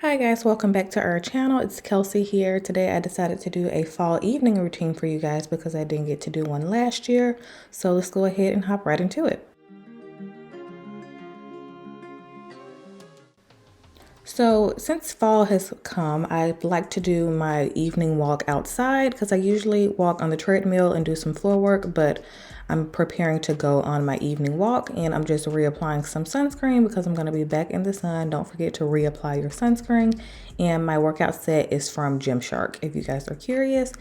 Hi guys, welcome back to our channel. It's Kelsey here. Today I decided to do a fall evening routine for you guys because I didn't get to do one last year. So let's go ahead and hop right into it. So since fall has come, I like to do my evening walk outside because I usually walk on the treadmill and do some floor work, but I'm preparing to go on my evening walk and I'm just reapplying some sunscreen because I'm going to be back in the sun. Don't forget to reapply your sunscreen. And my workout set is from Gymshark if you guys are curious.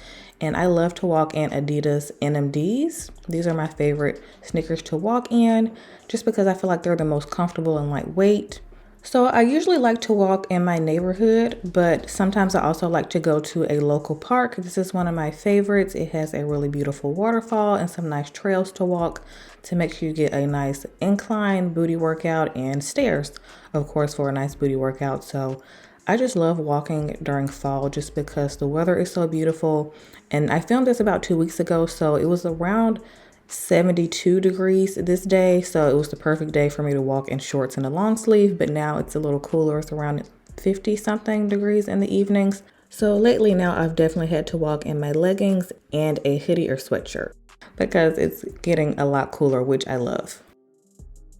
And I love to walk in Adidas NMDs. These are my favorite sneakers to walk in just because I feel like they're the most comfortable and lightweight. So I usually like to walk in my neighborhood, but sometimes I also like to go to a local park. This is one of my favorites. It has a really beautiful waterfall and some nice trails to walk to make sure you get a nice incline booty workout and stairs, of course, for a nice booty workout. So I just love walking during fall just because the weather is so beautiful. And I filmed this about 2 weeks ago, so it was around 72 degrees this day, so it was the perfect day for me to walk in shorts and a long sleeve. But now it's a little cooler. It's around 50 something degrees in the evenings. So lately now I've definitely had to walk in my leggings and a hoodie or sweatshirt because it's getting a lot cooler, which I love.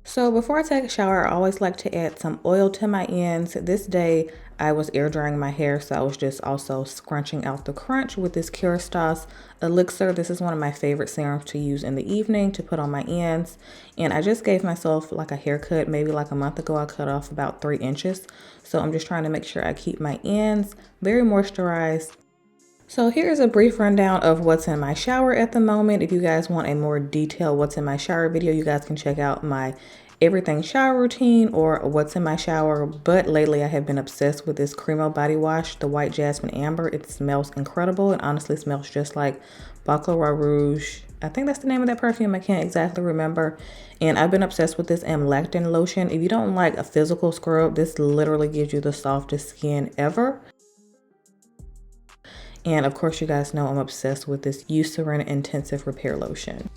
So before I take a shower, I always like to add some oil to my ends. This day I was air drying my hair, so I was just also scrunching out the crunch with this Kerastase elixir. This is one of my favorite serums to use in the evening to put on my ends. And I just gave myself like a haircut, maybe like a month ago. I cut off about 3 inches. So I'm just trying to make sure I keep my ends very moisturized. So here's a brief rundown of what's in my shower at the moment. If you guys want a more detailed what's in my shower video, you guys can check out my everything shower routine or what's in my shower. But lately I have been obsessed with this Cremo body wash, the white jasmine amber. It smells incredible. It honestly smells just like Baccarat Rouge. I think that's the name of that perfume. I can't exactly remember. And I've been obsessed with this amlactin lotion. If you don't like a physical scrub, this literally gives you the softest skin ever. And of course, you guys know I'm obsessed with this Eucerin Intensive Repair Lotion.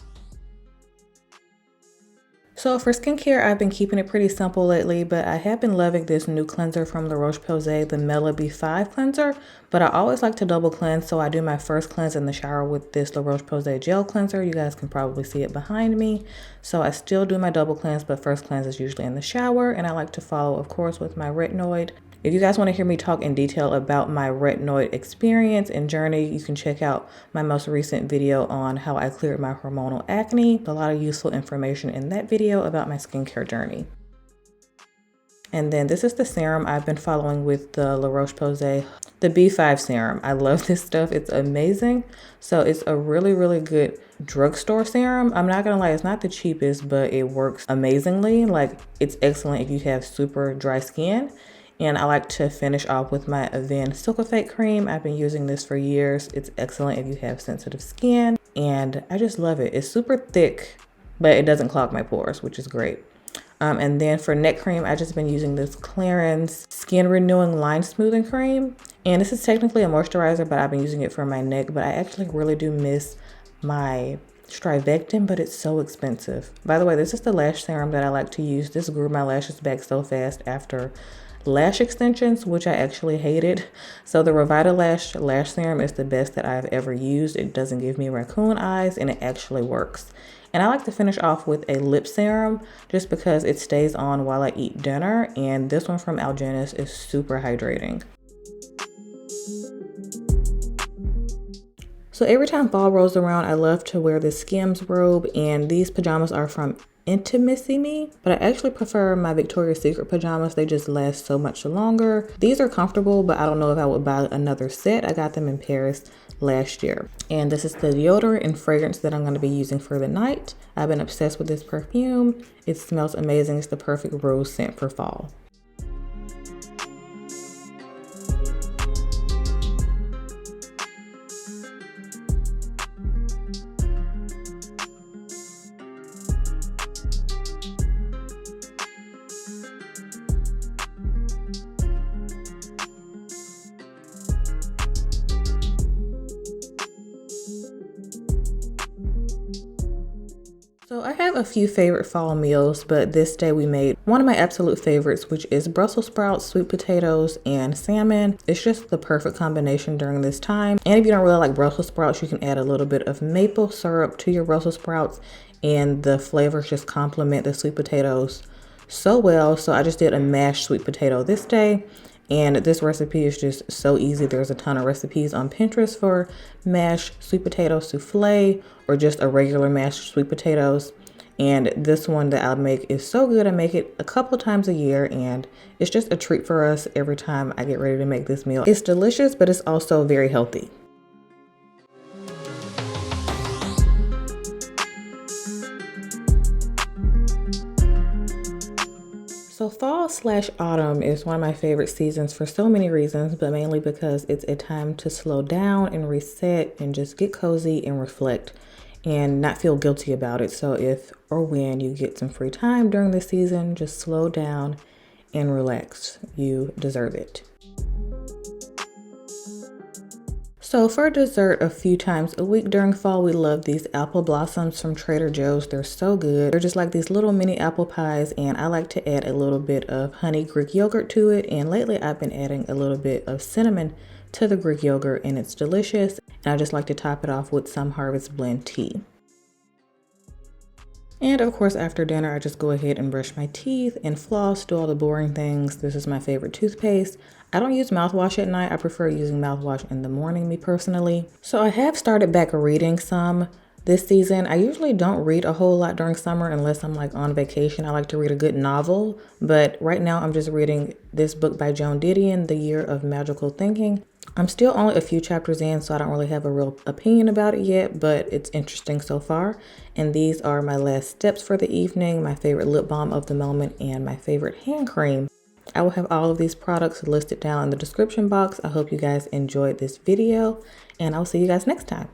So for skincare, I've been keeping it pretty simple lately, but I have been loving this new cleanser from La Roche-Posay, the Mela B5 cleanser. But I always like to double cleanse, so I do my first cleanse in the shower with this La Roche-Posay gel cleanser. You guys can probably see it behind me. So I still do my double cleanse, but first cleanse is usually in the shower. And I like to follow, of course, with my retinoid. If you guys want to hear me talk in detail about my retinoid experience and journey, you can check out my most recent video on how I cleared my hormonal acne. A lot of useful information in that video about my skincare journey. And then this is the serum I've been following with the La Roche-Posay, the B5 serum. I love this stuff. It's amazing. So it's a really, really good drugstore serum. I'm not gonna lie, it's not the cheapest, but it works amazingly. Like, it's excellent if you have super dry skin. And I like to finish off with my Avène Silcofate cream. I've been using this for years. It's excellent if you have sensitive skin. And I just love it. It's super thick, but it doesn't clog my pores, which is great. And then for neck cream, I've just been using this Clarins Skin Renewing Line Smoothing Cream. And this is technically a moisturizer, but I've been using it for my neck. But I actually really do miss my Strivectin, but it's so expensive. By the way, this is the lash serum that I like to use. This grew my lashes back so fast after lash extensions, which I actually hated. So the Revitalash lash serum is the best that I've ever used. It doesn't give me raccoon eyes and it actually works. And I like to finish off with a lip serum just because it stays on while I eat dinner. And this one from Algenist is super hydrating. So every time fall rolls around, I love to wear this Skims robe, and these pajamas are from Intimacy Me, but I actually prefer my Victoria's Secret pajamas. They just last so much longer. These are comfortable, but I don't know if I would buy another set. I got them in Paris last year. And this is the deodorant and fragrance that I'm going to be using for the night. I've been obsessed with this perfume. It smells amazing. It's the perfect rose scent for fall. So I have have a few favorite fall meals, but this day we made one of my absolute favorites, which is Brussels sprouts, sweet potatoes, and salmon. It's just the perfect combination during this time. And if you don't really like Brussels sprouts, you can add a little bit of maple syrup to your Brussels sprouts, and the flavors just complement the sweet potatoes so well. So I just did a mashed sweet potato this day. And this recipe is just so easy. There's a ton of recipes on Pinterest for mashed sweet potato souffle or just a regular mashed sweet potatoes. And this one that I'll make is so good. I make it a couple times a year and it's just a treat for us every time I get ready to make this meal. It's delicious, but it's also very healthy. So fall/autumn is one of my favorite seasons for so many reasons, but mainly because it's a time to slow down and reset and just get cozy and reflect and not feel guilty about it. So if or when you get some free time during this season, just slow down and relax. You deserve it. So for dessert, a few times a week during fall, we love these apple blossoms from Trader Joe's. They're so good. They're just like these little mini apple pies, and I like to add a little bit of honey Greek yogurt to it. And lately I've been adding a little bit of cinnamon to the Greek yogurt, and it's delicious. And I just like to top it off with some Harvest Blend tea. And of course, after dinner, I just go ahead and brush my teeth and floss, do all the boring things. This is my favorite toothpaste. I don't use mouthwash at night. I prefer using mouthwash in the morning, me personally. So I have started back reading some this season. I usually don't read a whole lot during summer unless I'm like on vacation. I like to read a good novel, but right now I'm just reading this book by Joan Didion, The Year of Magical Thinking. I'm still only a few chapters in, so I don't really have a real opinion about it yet, but it's interesting so far. And these are my last steps for the evening, my favorite lip balm of the moment, and my favorite hand cream. I will have all of these products listed down in the description box. I hope you guys enjoyed this video, and I'll see you guys next time.